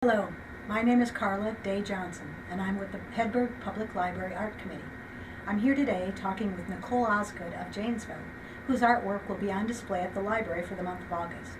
Hello, my name is Carla Day Johnson, and I'm with the Hedberg Public Library Art Committee. I'm here today talking with Nicole Osgood of Janesville, whose artwork will be on display at the library for the month of August.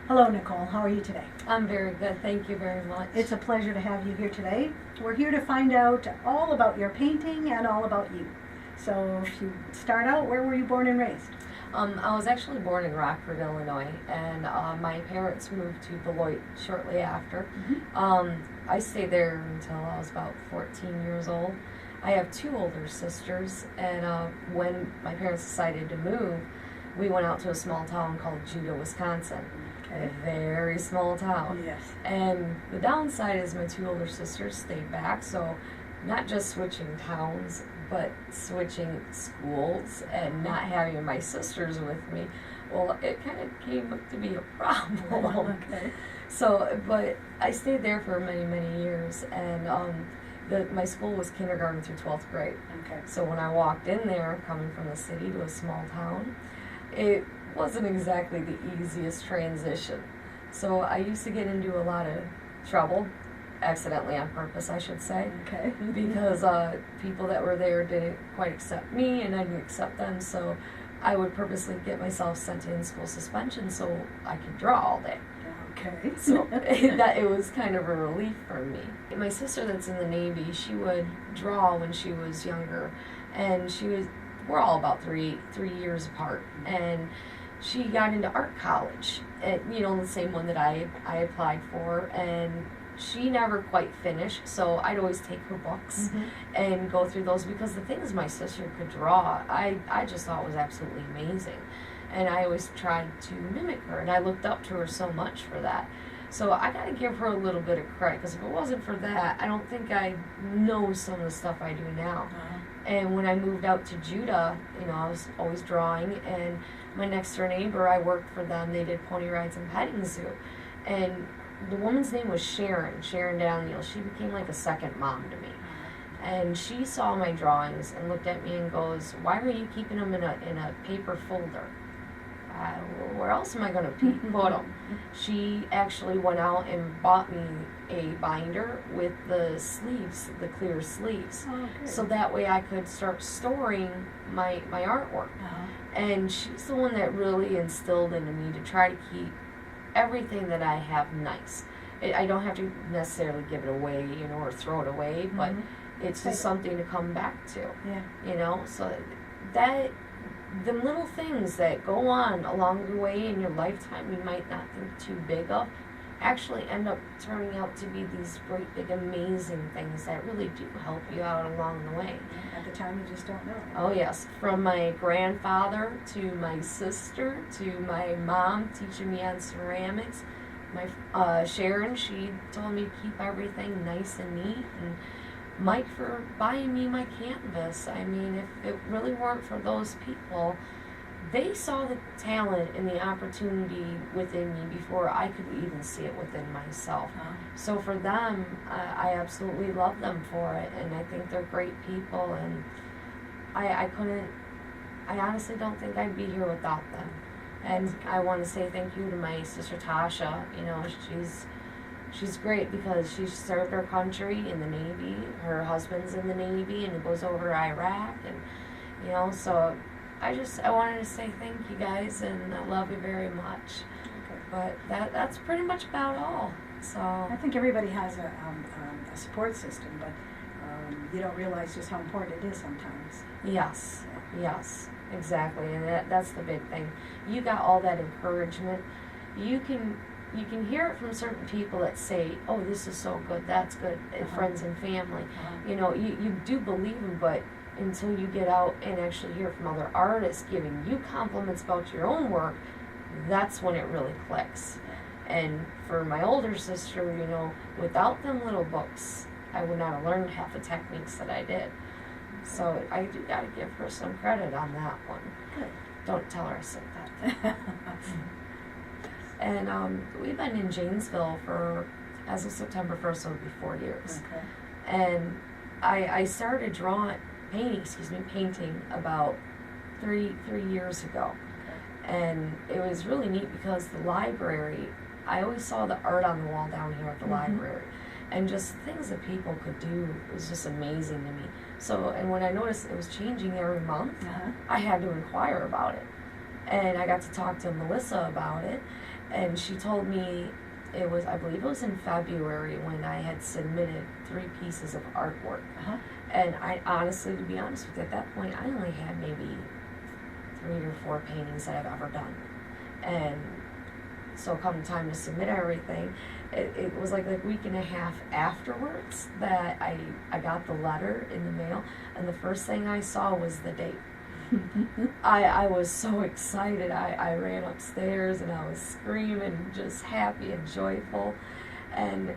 Hello, Nicole. How are you today? I'm very good. Thank you very much. It's a pleasure to have you here today. We're here to find out all about your painting and all about you. So if you start out, where were you born and raised? I was actually born in Rockford, Illinois, and my parents moved to Beloit shortly after. I stayed there until I was about 14 years old. I have two older sisters, and when my parents decided to move, we went out to a small town called Judah, Wisconsin. A very small town. Yes. And the downside is my two older sisters stayed back, so not just switching towns, but switching schools and not having my sisters with me. Well, it kind of came up to be a problem. Okay. So, but I stayed there for many, many years, and my school was kindergarten through 12th grade. Okay. So when I walked in there, coming from the city to a small town, it wasn't exactly the easiest transition. So I used to get into a lot of trouble, accidentally on purpose, I should say. Okay. Because people that were there didn't quite accept me, and I didn't accept them, so I would purposely get myself sent to in-school suspension so I could draw all day. Okay. So it was kind of a relief for me. My sister that's in the Navy, she would draw when she was younger, and we're all about three years apart, and she got into art college, at, the same one that I applied for, and she never quite finished, so I'd always take her books and go through those, because the things my sister could draw, I just thought was absolutely amazing. And I always tried to mimic her, and I looked up to her so much for that. So I got to give her a little bit of credit, because if it wasn't for that, I don't think I know some of the stuff I do now. And when I moved out to Judah, I was always drawing, and my next door neighbor, I worked for them. They did pony rides and petting zoo. And the woman's name was Sharon Daniel. She became like a second mom to me. And she saw my drawings and looked at me and goes, "Why are you keeping them in a paper folder? Where else am I going to put them?" She actually went out and bought me a binder with the sleeves, the clear sleeves. So that way I could start storing my artwork. And she's the one that really instilled into me to try to keep everything that I have nice. I don't have to necessarily give it away, or throw it away, but it's just something to come back to. Yeah. So that the little things that go on along the way in your lifetime you might not think too big of actually end up turning out to be these great big amazing things that really do help you out along the way. At the time you just don't know. Oh yes, from my grandfather to my sister to my mom teaching me on ceramics. My Sharon, she told me to keep everything nice and neat, and Mike for buying me my canvas. I mean, if it really weren't for those people, they saw the talent and the opportunity within me before I could even see it within myself. So for them, I absolutely love them for it, and I think they're great people, and I honestly don't think I'd be here without them. And I want to say thank you to my sister Tasha. She's great, because she served her country in the Navy. Her husband's in the Navy, and it goes over to Iraq, and so I wanted to say thank you guys, and I love you very much. Okay. But that's pretty much about all. So I think everybody has a support system, but you don't realize just how important it is sometimes. yes, exactly, and that's the big thing. You got all that encouragement. You can hear it from certain people that say, "Oh, this is so good, that's good," friends and family. You do believe them, but until you get out and actually hear from other artists giving you compliments about your own work, that's when it really clicks. And for my older sister, without them little books, I would not have learned half the techniques that I did. So I do got to give her some credit on that one. Good. Don't tell her I said that. And we've been in Janesville as of September 1st, so it'll be 4 years. Okay. And I started painting about three years ago. Okay. And it was really neat because the library I always saw the art on the wall down here at the library, and just things that people could do was just amazing to me. So, and when I noticed it was changing every month, I had to inquire about it. And I got to talk to Melissa about it, and she told me it was, I believe it was in February when I had submitted 3 pieces of artwork. And I honestly, to be honest with you, at that point, I only had maybe 3 or 4 paintings that I've ever done. And so come time to submit everything, it was like a week and a half afterwards that I got the letter in the mail, and the first thing I saw was the date. I was so excited. I ran upstairs and I was screaming, just happy and joyful. And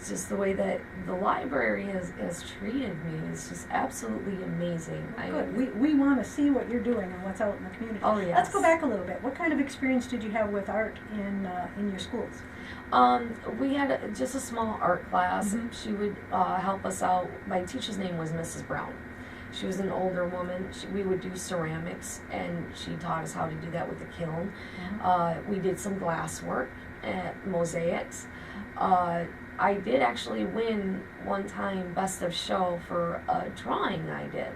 just the way that the library has treated me is just absolutely amazing. Good. We want to see what you're doing and what's out in the community. Oh, yes. Let's go back a little bit. What kind of experience did you have with art in your schools? We had just a small art class. She would help us out. My teacher's name was Mrs. Brown. She was an older woman. We would do ceramics, and she taught us how to do that with the kiln. We did some glass work and mosaics. I did actually win one time Best of Show for a drawing I did,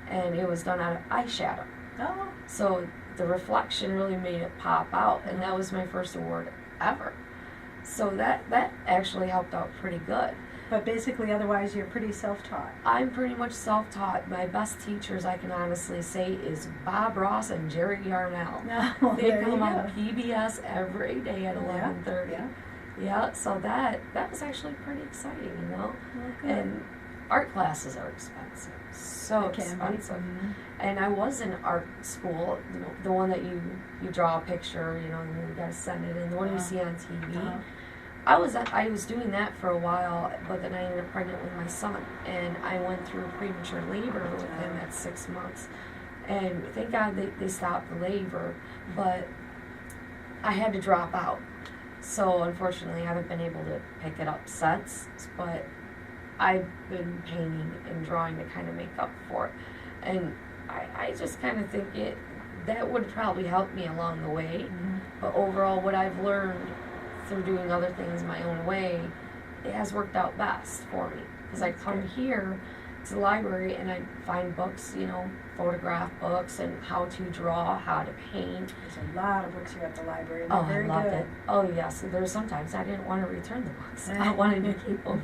and it was done out of eyeshadow. Oh. So the reflection really made it pop out, and that was my first award ever. So that actually helped out pretty good. But basically, otherwise, you're pretty self-taught. I'm pretty much self-taught. My best teachers, I can honestly say, is Bob Ross and Jerry Yarnell. Oh, They come on PBS every day at 11:30. Yeah, so that was actually pretty exciting, you know. Okay. And art classes are expensive, so expensive. And I was in art school, you know, the one that you draw a picture, you know, and then you gotta send it in, the one you see on TV. I was doing that for a while, but then I ended up pregnant with my son, and I went through premature labor with him at 6 months. And thank God they stopped the labor, but I had to drop out. So unfortunately, I haven't been able to pick it up since, but I've been painting and drawing to kind of make up for it. And I just kind of think that would probably help me along the way. But overall, what I've learned through doing other things my own way, it has worked out best for me. Because I come here to the library and I find books, you know, photograph books and how to draw, how to paint. There's a lot of books here at the library. Oh, They're very I loved good. it. Oh, yes. There's sometimes I didn't want to return the books. I wanted to keep them.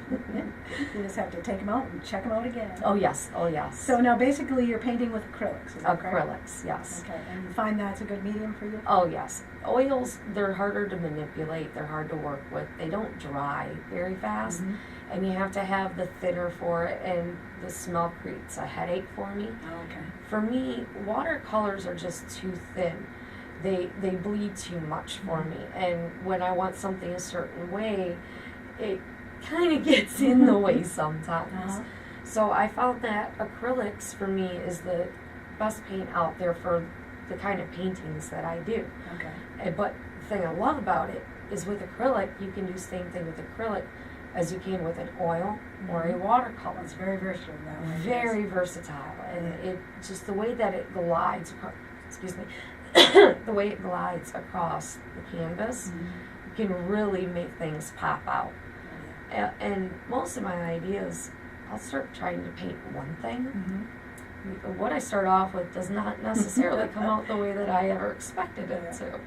You just have to take them out and check them out again. Oh, yes. Oh, yes. So now basically you're painting with acrylics, is that correct? Acrylics, yes. Okay, and you find that's a good medium for you? Oh, yes. Oils, they're harder to manipulate. They're hard to work with. They don't dry very fast. And you have to have the thinner for it, and the smell creates a headache for me. Okay. For me, watercolors are just too thin. They bleed too much for me, and when I want something a certain way, it kind of gets in the way sometimes. So I found that acrylics for me is the best paint out there for the kind of paintings that I do. Okay. But the thing I love about it is with acrylic, you can do the same thing with acrylic as you can with an oil or a watercolor. It's very versatile that way. Very versatile, and it just the way that it glides, the way it glides across the canvas can really make things pop out. And most of my ideas, I'll start trying to paint one thing. What I start off with does not necessarily come out the way that I ever expected it to.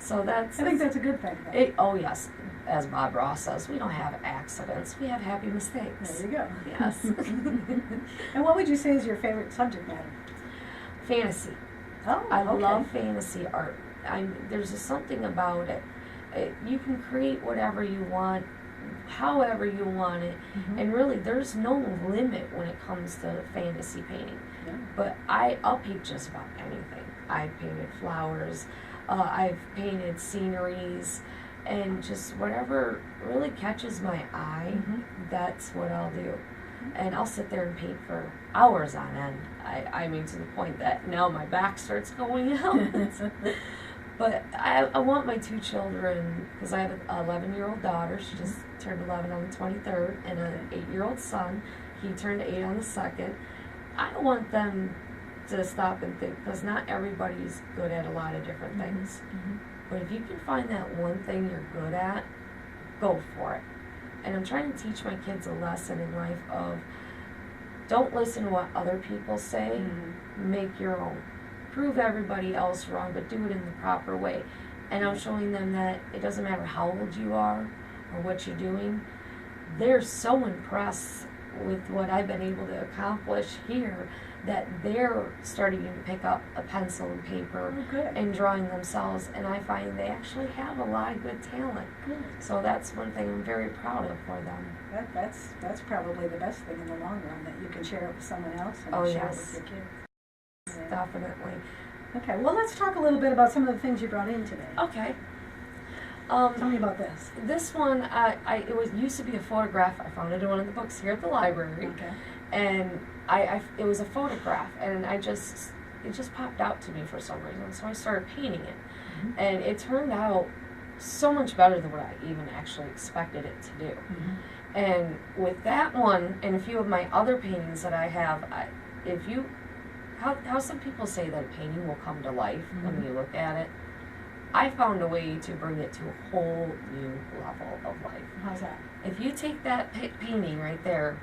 So I think that's a good thing, though. Oh, yes. As Bob Ross says, we don't have accidents. We have happy mistakes. There you go. Yes. And what would you say is your favorite subject matter? Fantasy. Oh, I love fantasy art. There's just something about it. You can create whatever you want, however you want it, and really there's no limit when it comes to fantasy painting. But I'll paint just about anything. I've painted flowers, I've painted sceneries, and just whatever really catches my eye, that's what I'll do. And I'll sit there and paint for hours on end. I mean, to the point that now my back starts going out. But I want my 2 children, because I have an 11-year-old daughter, she just turned 11 on the 23rd, and an 8-year-old son, he turned 8 on the 2nd. I want them to stop and think, because not everybody's good at a lot of different things. But if you can find that one thing you're good at, go for it. And I'm trying to teach my kids a lesson in life of don't listen to what other people say, make your own. Prove everybody else wrong, but do it in the proper way. And I'm showing them that it doesn't matter how old you are or what you're doing. They're so impressed with what I've been able to accomplish here that they're starting to pick up a pencil and paper and drawing themselves, and I find they actually have a lot of good talent. Good. So that's one thing I'm very proud of for them. That's probably the best thing in the long run, that you can share it with someone else and share it with your kids. Yeah. Definitely. Okay, well, let's talk a little bit about some of the things you brought in today. Okay. Tell me about this. This one, it used to be a photograph. I found it in one of the books here at the library. Okay. And it was a photograph, and it just popped out to me for some reason. So I started painting it, and it turned out so much better than what I even actually expected it to do. And with that one, and a few of my other paintings that I have, how some people say that a painting will come to life when you look at it, I found a way to bring it to a whole new level of life. How's that? If you take that painting right there,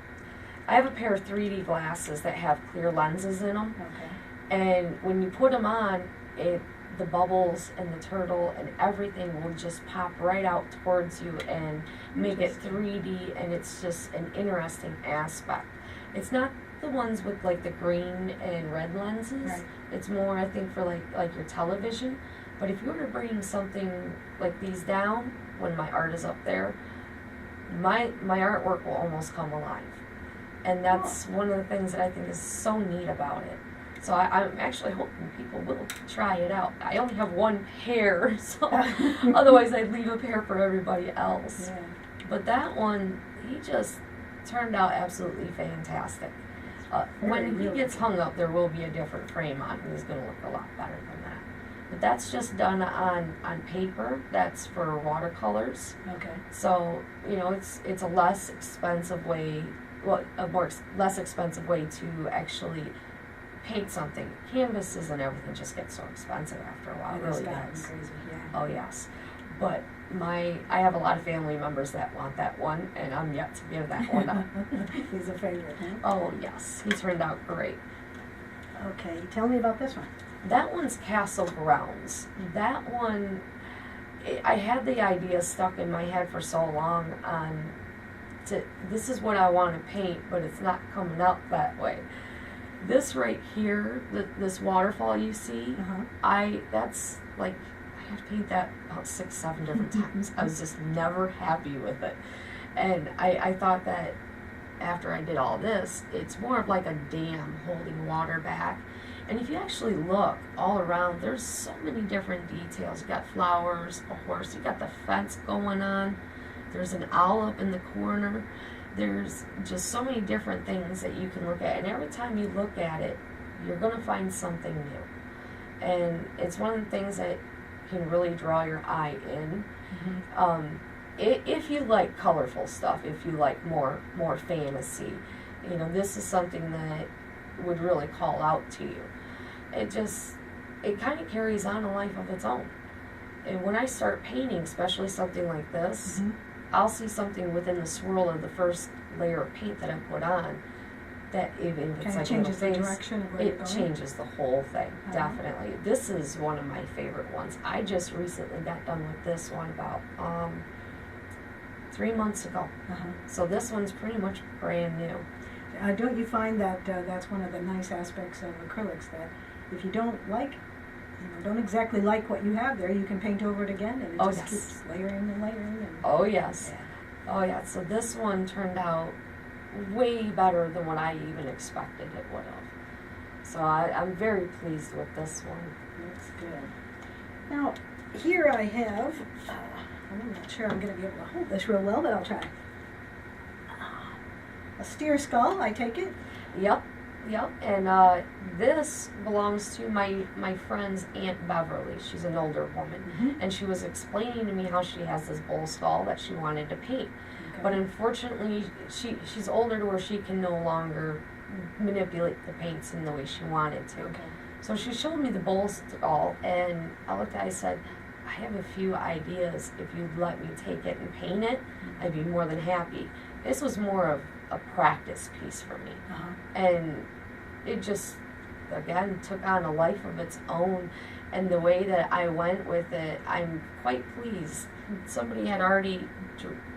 I have a pair of 3D glasses that have clear lenses in them. Okay. And when you put them on, the bubbles and the turtle and everything will just pop right out towards you and make it 3D, and it's just an interesting aspect. It's not the ones with like the green and red lenses. Right. It's more, I think, for like your television. But if you were to bring something like these down when my art is up there, my artwork will almost come alive. And that's one of the things that I think is so neat about it. So I'm actually hoping people will try it out. I only have one pair, so otherwise I'd leave a pair for everybody else. Yeah. But that one, he just turned out absolutely fantastic. When he gets hung up, there will be a different frame on, and he's going to look a lot better than that. But that's just done on paper. That's for watercolors. Okay. So, it's a less expensive way, less expensive way to actually paint something. Canvases and everything just get so expensive after a while. It really does. Crazy, yeah. Oh yes. But I have a lot of family members that want that one, and I'm yet to give that one up. He's a favorite, huh? Oh yes, he turned out great. Okay, tell me about this one. That one's Castle Grounds. That one, I had the idea stuck in my head for so long this is what I want to paint, but it's not coming out that way. This right here, this waterfall you see, I have to paint that about 6-7 different times. I was just never happy with it. And I thought that after I did all this, it's more of like a dam holding water back. And if you actually look all around, there's so many different details. You got flowers, a horse, you got the fence going on, there's an owl up in the corner. There's just so many different things that you can look at, and every time you look at it, you're going to find something new. And it's one of the things that can really draw your eye in. If you like colorful stuff, if you like more fantasy, this is something that would really call out to you. It kind of carries on a life of its own. And when I start painting, especially something like this, I'll see something within the swirl of the first layer of paint that I put on that even if it's like changes the direction of where you're going. It changes the whole thing, definitely. This is one of my favorite ones. I just recently got done with this one about 3 months ago. So this one's pretty much brand new. Don't you find that that's one of the nice aspects of acrylics, that if you don't don't exactly like what you have there, you can paint over it again, and it just keeps layering and layering. And, oh yes. Yeah. Oh yeah. So this one turned out way better than what I even expected it would have. So I'm very pleased with this one. That's good. Now, here I have, I'm not sure I'm going to be able to hold this real well, but I'll try. A steer skull, I take it? Yep. And this belongs to my friend's Aunt Beverly. She's an older woman. And she was explaining to me how she has this bull skull that she wanted to paint. Okay. But unfortunately, she's older to where she can no longer manipulate the paints in the way she wanted to. Okay. So she showed me the bull skull, and I looked at it, I said, I have a few ideas. If you'd let me take it and paint it, I'd be more than happy. This was more of a practice piece for me. And it just, again, took on a life of its own. And the way that I went with it, I'm quite pleased. Somebody had already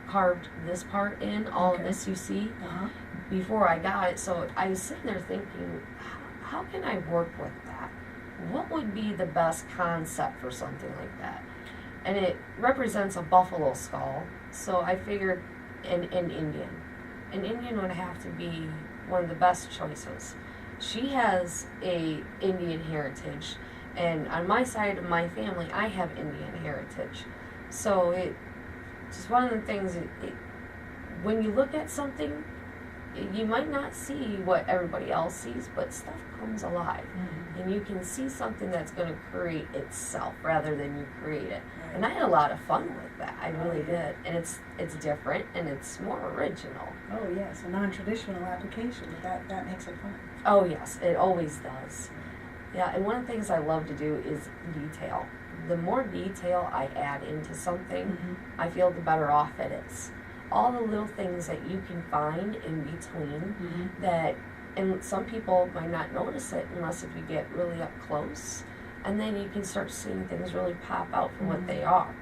carved this part in, all of this you see, before I got it. So I was sitting there thinking, how can I work with that? What would be the best concept for something like that? And it represents a buffalo skull, so I figured an Indian. An Indian would have to be one of the best choices. She has a Indian heritage, and on my side of my family, I have Indian heritage. So it just one of the things, when you look at something, you might not see what everybody else sees, but stuff comes alive. And you can see something that's going to create itself rather than you create it. Right. And I had a lot of fun with that. I really did. And it's different and it's more original. Oh yes, a non-traditional application, but that makes it fun. Oh yes, it always does. Yeah, and one of the things I love to do is detail. The more detail I add into something, I feel the better off it is. All the little things that you can find in between that, and some people might not notice it unless if you get really up close, and then you can start seeing things really pop out for what they are.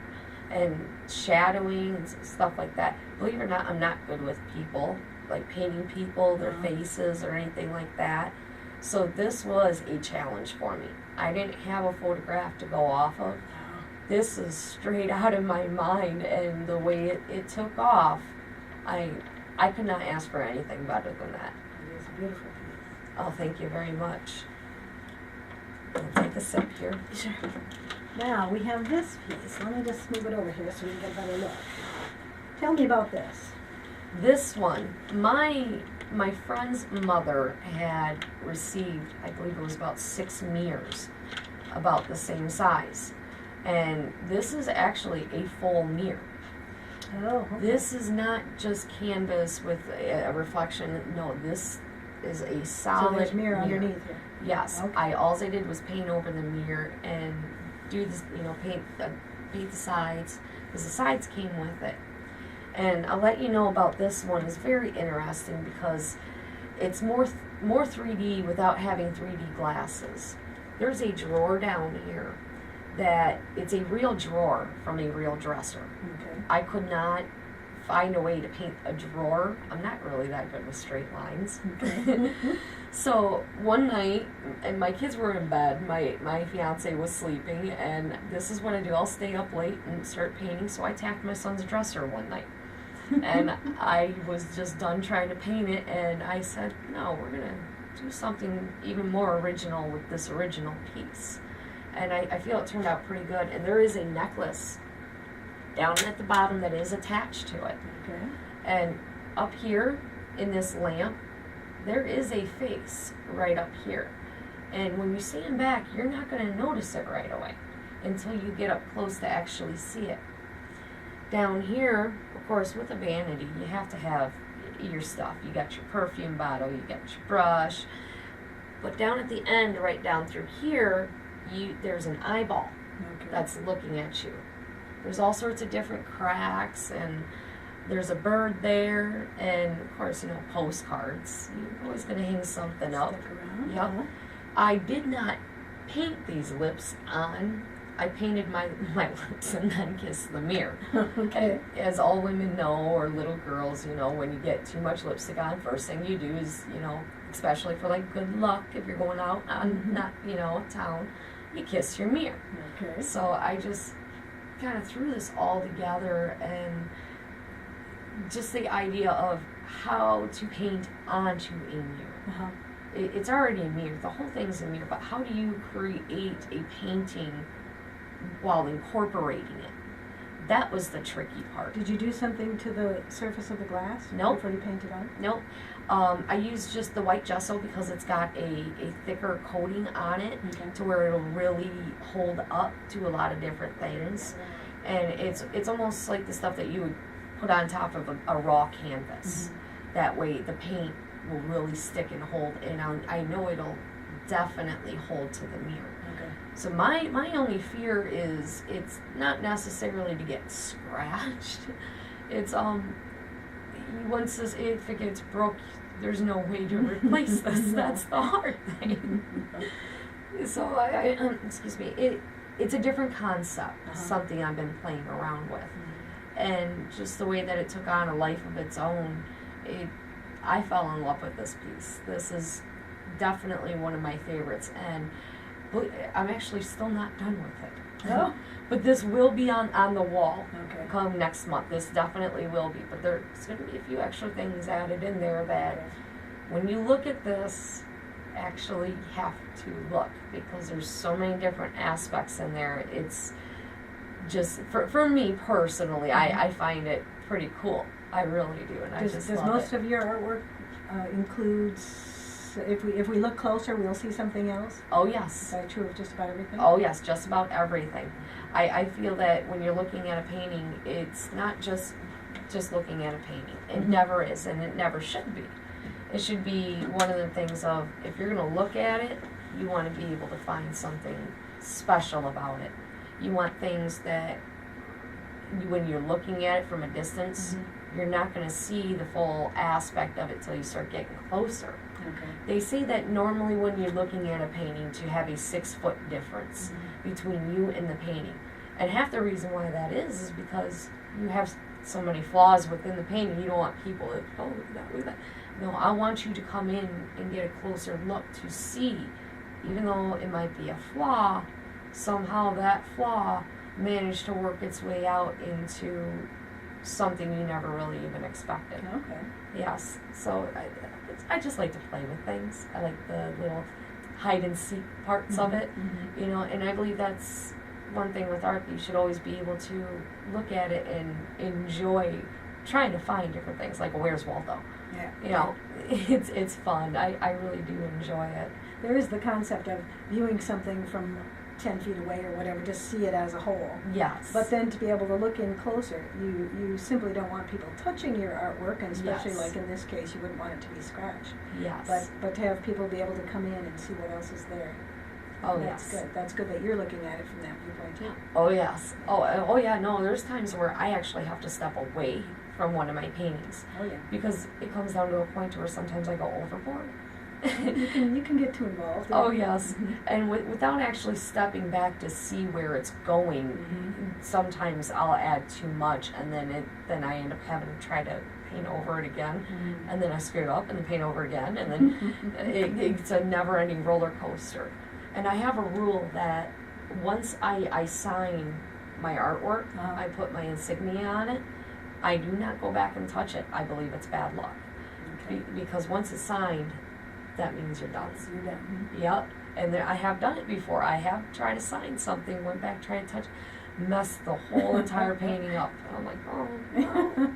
And shadowing and stuff like that. Believe it or not, I'm not good with people, like painting people, their faces or anything like that. So this was a challenge for me. I didn't have a photograph to go off of. This is straight out of my mind, and the way it took off, I could not ask for anything better than that. It is a beautiful piece. Oh, thank you very much. I'll take a sip here. Sure. Now we have this piece. Let me just move it over here so we can get a better look. Tell me about this. This one, my friend's mother had received, I believe it was about 6 mirrors, about the same size. And this is actually a full mirror. Oh, okay. This is not just canvas with a reflection. No, this is a solid So there's mirror underneath here. Yes. Okay. All I did was paint over the mirror and do this, paint the sides, because the sides came with it. And I'll let you know about this one. It's very interesting because it's more 3D without having 3D glasses. There's a drawer down here that it's a real drawer from a real dresser. Okay. I could not find a way to paint a drawer. I'm not really that good with straight lines. Okay. So one night, and my kids were in bed, my fiance was sleeping, and this is what I do. I'll stay up late and start painting, so I tacked my son's dresser one night. And I was just done trying to paint it, and I said, no, we're going to do something even more original with this original piece. And I feel it turned out pretty good. And there is a necklace down at the bottom that is attached to it. Okay. And up here in this lamp, there is a face right up here. And when you stand back, you're not going to notice it right away until you get up close to actually see it. Down here, of course, with a vanity, you have to have your stuff. You got your perfume bottle, you got your brush. But down at the end, right down through here, there's an eyeball that's looking at you. There's all sorts of different cracks, and there's a bird there, and of course, postcards. You're always going to hang something up. Stick around. Yep. I did not paint these lips on. I painted my lips and then kissed the mirror. Okay. And as all women know, or little girls, when you get too much lipstick on, first thing you do is, especially for like good luck if you're going out on town, you kiss your mirror. Okay. So I just kind of threw this all together, and just the idea of how to paint onto a mirror. It's already a mirror. The whole thing's a mirror, but how do you create a painting while incorporating it? That was the tricky part. Did you do something to the surface of the glass Nope. before you painted on it? Nope. I used just the white gesso because it's got a thicker coating on it to where it'll really hold up to a lot of different things. And it's almost like the stuff that you would put on top of a raw canvas. That way the paint will really stick and hold, and I know it'll definitely hold to the mirror. Okay. So my only fear is it's not necessarily to get scratched. It's once if it gets broke, there's no way to replace this. No. That's the hard thing. So I excuse me. It's a different concept. Something I've been playing around with, and just the way that it took on a life of its own. I fell in love with this piece. This is definitely one of my favorites, and I'm actually still not done with it. Oh. But this will be on the wall come next month. This definitely will be. But there's going to be a few extra things added in there that when you look at this, actually have to look, because there's so many different aspects in there. It's just, for me personally, I find it pretty cool. I really do, and I just love it. Does most of your artwork includes, if we look closer, we'll see something else? Oh, yes. Is that true of just about everything? Oh, yes, just about everything. I feel that when you're looking at a painting, it's not just looking at a painting. It never is, and it never should be. It should be one of the things of, if you're going to look at it, you want to be able to find something special about it. You want things that, when you're looking at it from a distance, you're not going to see the full aspect of it till you start getting closer. Okay. They say that normally when you're looking at a painting, to have a 6-foot difference between you and the painting. And half the reason why that is because you have so many flaws within the painting. You don't want people to, oh, look at that, look at that. No, I want you to come in and get a closer look to see, even though it might be a flaw, somehow that flaw managed to work its way out into something you never really even expected. Okay. Yes. So I just like to play with things. I like the little hide and seek parts of it, you know, and I believe that's one thing with art. You should always be able to look at it and enjoy trying to find different things, like Where's Waldo? Yeah. You know, it's fun. I really do enjoy it. There is the concept of viewing something from 10 feet away or whatever, just see it as a whole. Yes. But then to be able to look in closer, you simply don't want people touching your artwork, and especially like in this case, you wouldn't want it to be scratched. Yes. But to have people be able to come in and see what else is there. Oh, that's yes. good. That's good that you're looking at it from that viewpoint too. Oh, yes. Oh, yeah, no, there's times where I actually have to step away from one of my paintings. Oh, yeah. Because it comes down to a point where sometimes I go overboard. You can get too involved. Oh, yes. And without actually stepping back to see where it's going, sometimes I'll add too much, and then I end up having to try to paint over it again, and then I screw it up and then paint over again, and then it's a never-ending roller coaster. And I have a rule that once I sign my artwork, I put my insignia on it, I do not go back and touch it. I believe it's bad luck. Okay. Because once it's signed, that means you're done. You're done. Yep. And I have done it before. I have tried to sign something, went back, tried to touch, messed the whole entire painting up. And I'm like, oh,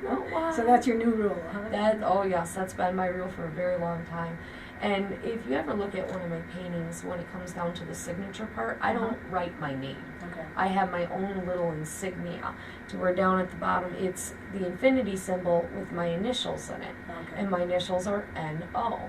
no, why? So that's your new rule, huh? Oh, yes, that's been my rule for a very long time. And if you ever look at one of my paintings, when it comes down to the signature part, I don't write my name. Okay. I have my own little insignia to where down at the bottom it's the infinity symbol with my initials in it. Okay. And my initials are N-O.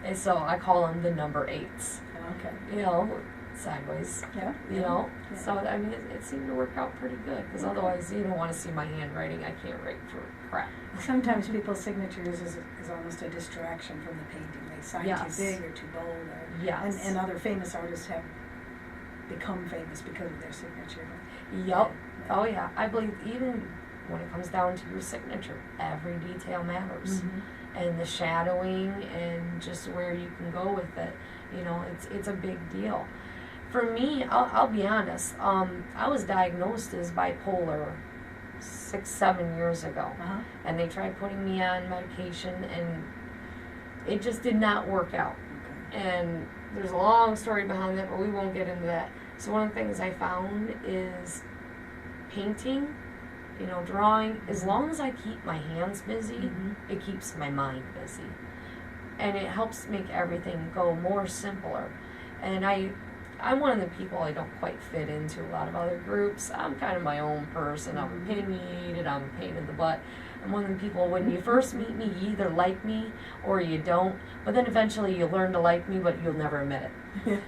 And so I call them the number 8s. Okay. You know, sideways. Yeah. You know? Yeah. So, I mean, it seemed to work out pretty good, because otherwise you don't want to see my handwriting. I can't write for crap. Sometimes people's signatures is almost a distraction from the painting. They sign Yes. too big or too bold. Or, Yes. and other famous artists have become famous because of their signature. Yep. Yeah. Oh, yeah. I believe even when it comes down to your signature, every detail matters. And the shadowing and just where you can go with it, you know, it's a big deal. For me, I'll be honest, I was diagnosed as bipolar 6-7 years ago. And they tried putting me on medication, and it just did not work out. And there's a long story behind that, but we won't get into that. So one of the things I found is painting, you know, drawing, as long as I keep my hands busy, it keeps my mind busy. And it helps make everything go more simpler. And I'm one of the people, I don't quite fit into a lot of other groups. I'm kind of my own person. I'm opinionated, I'm a pain in the butt. I'm one of the people, when you first meet me, you either like me or you don't, but then eventually you learn to like me, but you'll never admit it.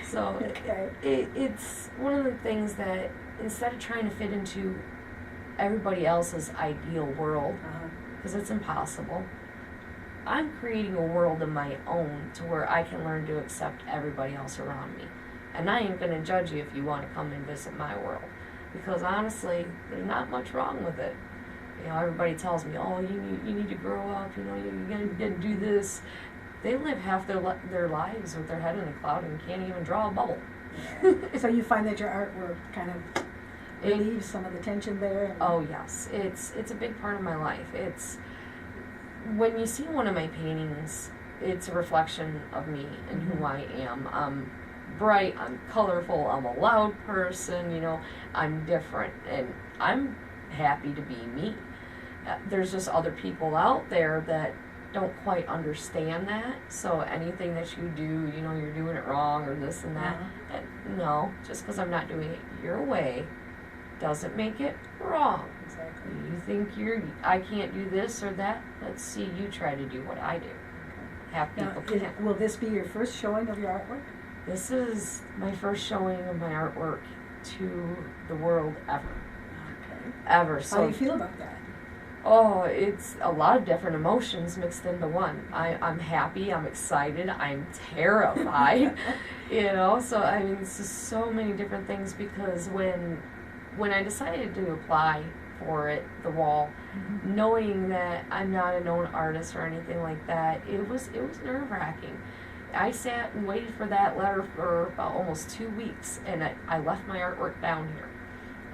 So Okay. it's one of the things that instead of trying to fit into everybody else's ideal world, because it's impossible, I'm creating a world of my own to where I can learn to accept everybody else around me. And I ain't going to judge you if you want to come and visit my world. Because honestly, there's not much wrong with it. You know, everybody tells me, oh, you need to grow up, you know, you gotta do this. They live half their lives with their head in a cloud and can't even draw a bubble. Yeah. So you find that your artwork kind of relieves some of the tension there? And oh yes, it's a big part of my life. It's when you see one of my paintings, it's a reflection of me and who I am. I'm bright, I'm colorful, I'm a loud person, you know, I'm different, and I'm happy to be me. There's just other people out there that don't quite understand that, so anything that you do, you know, you're doing it wrong or this and that. And no, just because I'm not doing it your way doesn't make it wrong. Exactly. You think I can't do this or that? Let's see you try to do what I do. Half people can't. Will this be your first showing of your artwork? This is my first showing of my artwork to the world ever. Okay. Ever. So how do you feel about that? oh, it's a lot of different emotions mixed into one. I'm happy, I'm excited, I'm terrified, you know, so I mean, it's just so many different things, because when I decided to apply for it, the wall, knowing that I'm not a known artist or anything like that, it was nerve-wracking. I sat and waited for that letter for about almost 2 weeks, and I left my artwork down here.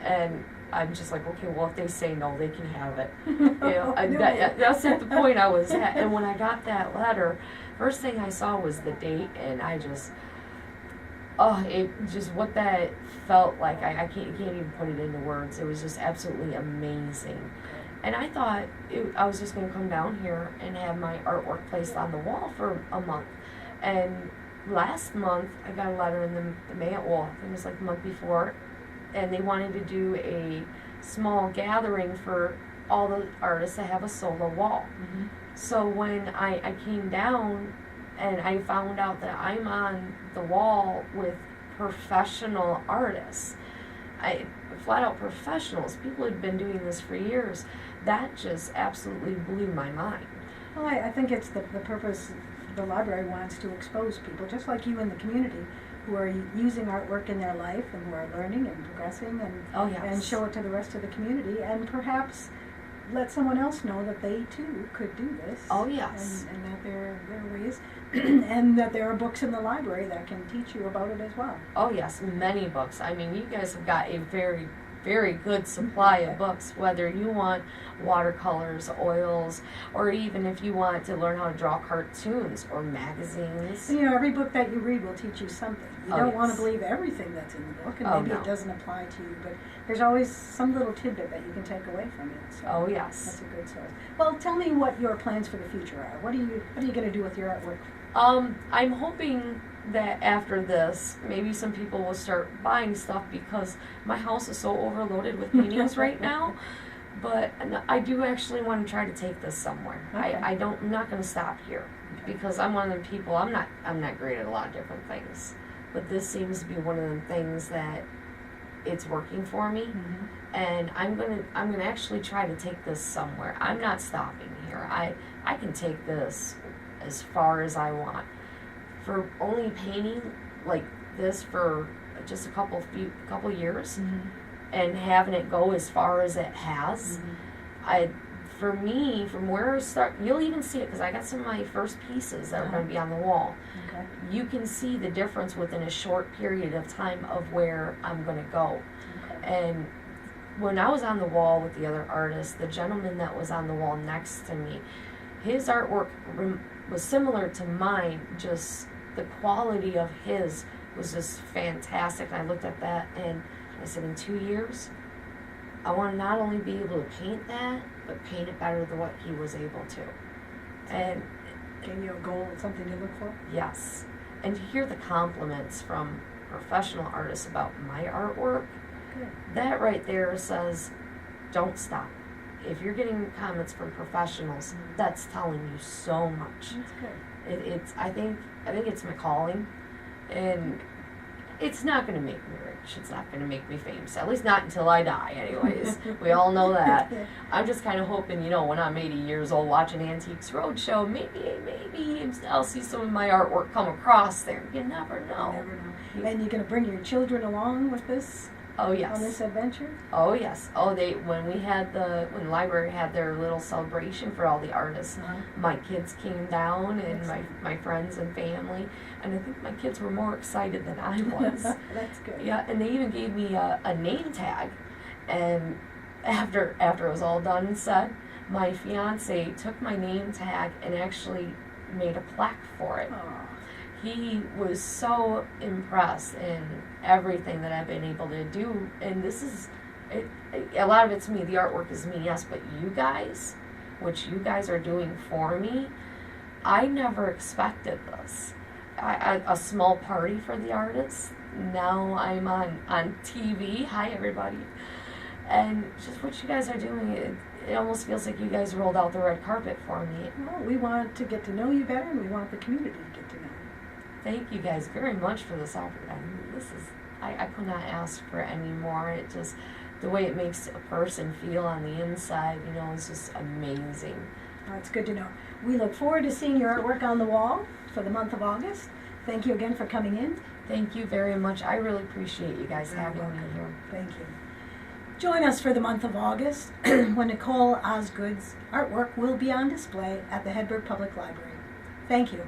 And I'm just like, okay, well, if they say no, they can have it. You know, that's at the point I was at. And when I got that letter, first thing I saw was the date, and I just, it just, what that felt like, I can't even put it into words. It was just absolutely amazing. And I thought I was just going to come down here and have my artwork placed on the wall for a month. And last month, I got a letter in the mail, well, I think it was like the month before, and they wanted to do a small gathering for all the artists that have a solo wall. So when I came down and I found out that I'm on the wall with professional artists, flat out professionals, people who had been doing this for years, that just absolutely blew my mind. Well, I think it's the purpose the library wants to expose people, just like you in the community, who are using artwork in their life and who are learning and progressing, and show it to the rest of the community, and perhaps let someone else know that they too could do this. Oh yes. And that there are ways, and that there are books in the library that can teach you about it as well. Oh yes, many books. I mean, you guys have got a very, very good supply of books, whether you want watercolors, oils, or even if you want to learn how to draw cartoons or magazines. And, you know, every book that you read will teach you something. You don't want to believe everything that's in the book, and maybe it doesn't apply to you, but there's always some little tidbit that you can take away from it. So oh yes. That's a good source. Well, tell me what your plans for the future are. What are you going to do with your artwork? I'm hoping that after this, maybe some people will start buying stuff, because my house is so overloaded with paintings right now. But I do actually want to try to take this somewhere. Okay. I'm not going to stop here, because I'm one of the people. I'm not great at a lot of different things, but this seems to be one of the things that it's working for me. And I'm gonna actually try to take this somewhere. I'm not stopping here. I can take this as far as I want. For only painting like this for just a couple years, and having it go as far as it has, for me, from where I start, you'll even see it, because I got some of my first pieces that are going to be on the wall. Okay. You can see the difference within a short period of time of where I'm going to go. Okay. And when I was on the wall with the other artists, the gentleman that was on the wall next to me, his artwork was similar to mine, just the quality of his was just fantastic. And I looked at that and I said, in 2 years, I want to not only be able to paint that, but paint it better than what he was able to. And gave you a goal, something to look for? yes. And to hear the compliments from professional artists about my artwork, Good. that right there says, don't stop. if you're getting comments from professionals, that's telling you so much. That's good. It's I think it's my calling, and it's not going to make me rich. It's not going to make me famous. At least not until I die, anyways. We all know that. I'm just kind of hoping, when I'm 80 years old watching Antiques Roadshow, maybe I'll see some of my artwork come across there. You never know. You never know. And you're going to bring your children along with this? Oh, yes. On this adventure? Oh, yes. Oh, when the library had their little celebration for all the artists, my kids came down, and my friends and family, and I think my kids were more excited than I was. That's good. Yeah, and they even gave me a name tag, and after it was all done and said, my fiance took my name tag and actually made a plaque for it. Aww. He was so impressed in everything that I've been able to do, and this is a lot of it's me. The artwork is me, yes, but you guys, what you guys are doing for me, I never expected this. A small party for the artists. Now I'm on TV. Hi, everybody. And just what you guys are doing, it almost feels like you guys rolled out the red carpet for me. Well, we want to get to know you better, and we want the community to get to know you. Thank you guys very much for this opportunity. I could not ask for any more. It just, the way it makes a person feel on the inside, is just amazing. Well, it's good to know. We look forward to seeing your artwork on the wall for the month of August. Thank you again for coming in. Thank you very much. I really appreciate you guys having me here. Thank you. Join us for the month of August when Nicole Osgood's artwork will be on display at the Hedberg Public Library. Thank you.